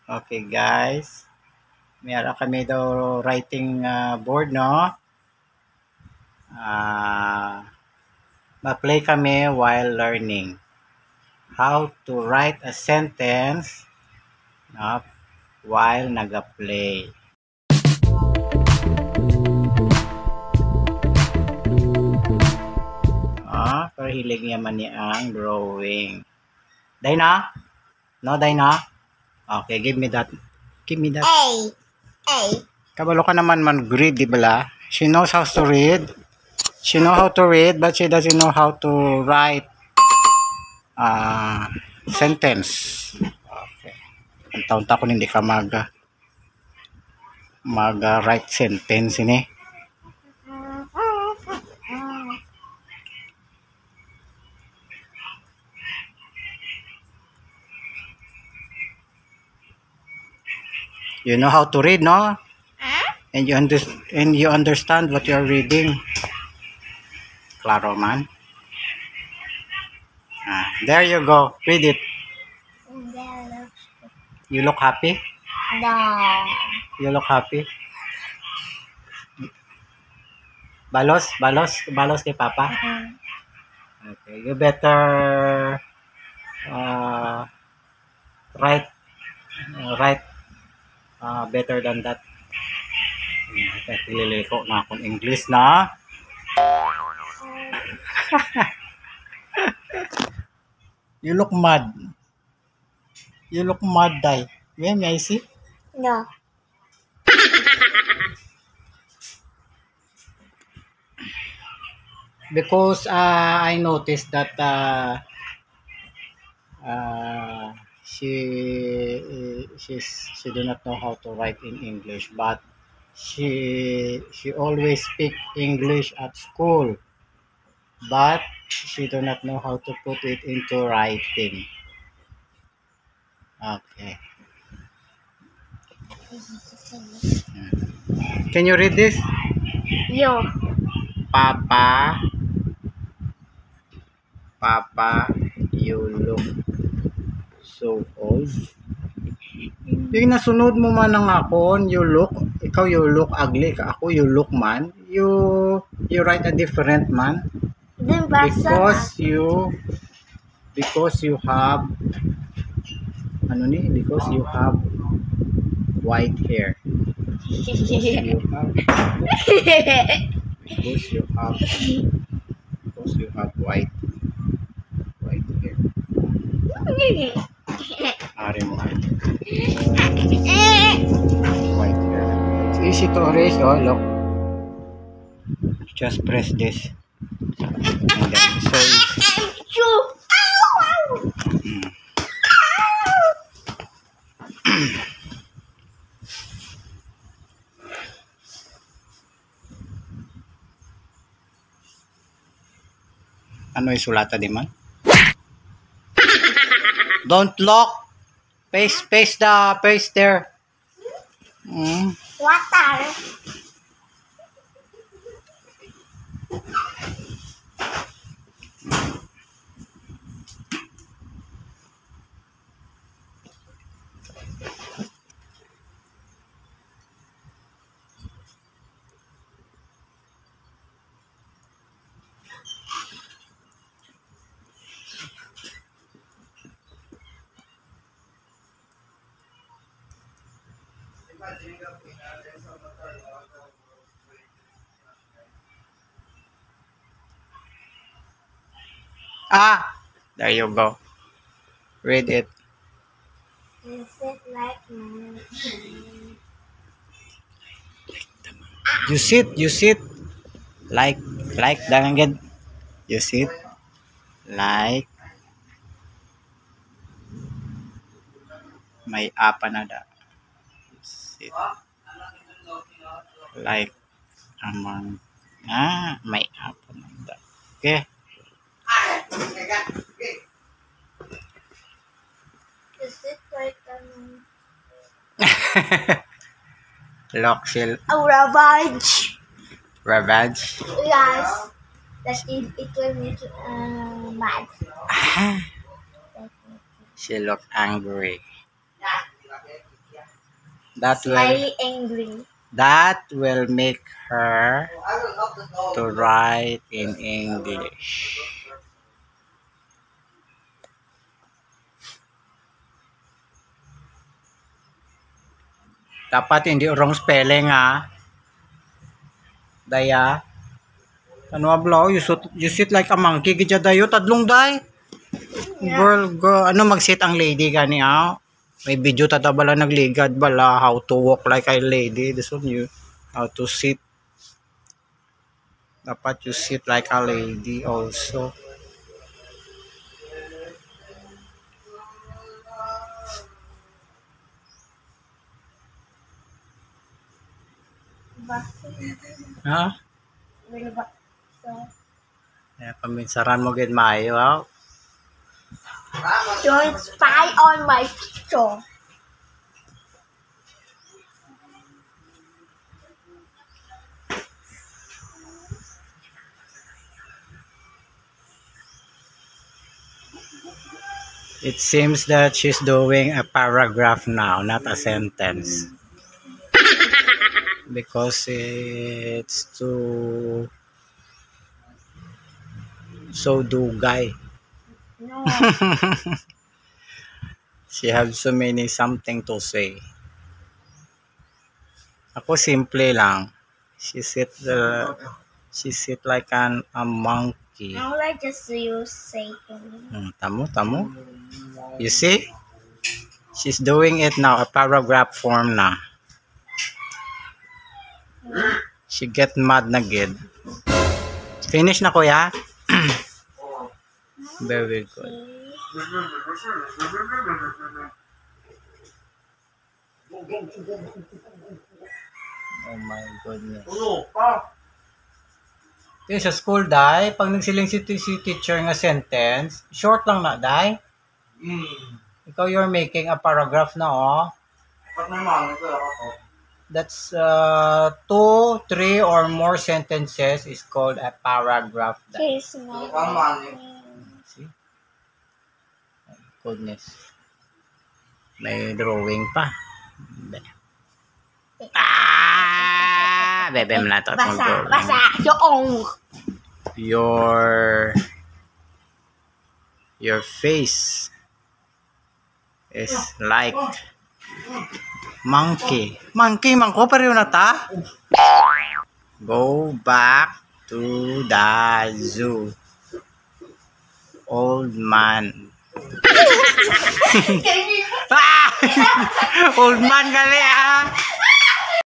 Okay guys, meron kami daw writing board, no? Ma-play kami while learning how to write a sentence, no, while nag-play. Pero hilig niya man niya ang drawing. Dina? No, Dina? Okay, give me that. Give me that. A. Kabalo ka naman man-read, di ba? She knows how to read. She know how to read, but she doesn't know how to write sentence. Okay. Ang taon-taon ko hindi ka mag-write sentence ini. You know how to read, no? And you understand what you're reading. Claro man. There you go. Read it. You look happy? No. You look happy? Balos kay Papa? Okay, you better write better than that. Liliko na akong English na. You look mad. You look mad, Dai. May I see? No. Because I noticed that she do not know how to write in English, but she always speak English at school, but she do not know how to put it into writing. Okay. Can you read this? Yo. Papa, you look so old. Yung nasunod mo man ng akon, ikaw you look ugly, ako you look man. You write a different man. Because you have because you have white hair. Because you have white hair. Ari mo. White hair. It's easy to erase, look. Just press this. And then it's so easy. Ano isulata di man? Don't lock. Paste there. Water. There you go. Read it. Is it like You sit like dangan. You sit like may apanada. Sit like among may apanada. Okay. Is it like Loxil a ravage? Ravage. Yes. That it will make you mad. She looked angry. Smiley angry. That will make her to write in English. Dapat hindi wrong spelling Daya. Ano ablaw? You sit like a monkey. Gidya dayo. Tadlong day. Yeah. Girl, ano mag-sit ang lady gani May video tata bala nagligad bala how to walk like a lady. This one you how to sit. Dapat you sit like a lady also. Ha? Paminsaran mo gid maayo Don't spy on my picture. It seems that she's doing a paragraph now, not a sentence. Because it's too so dugay. No. She has so many something to say. Ako simple lang. She sit like a monkey. I would like just you say to me. Tamo. You see? She's doing it now, a paragraph form na. She get mad na gid. Finish na kuya? Very good. Oh my goodness. Yung sa school, Day, pag nagsiling si teacher nga sentence, short lang na, Day. Ikaw you're making a paragraph na, That's 2, 3 or more sentences is called a paragraph. Day. Kiss me. See? My goodness. May drawing pa. Bebe mo na ito. Basa. Yoong. Your face is like monkey. Mangko pareho na ta. Go back to the zoo. Old man. Old man gali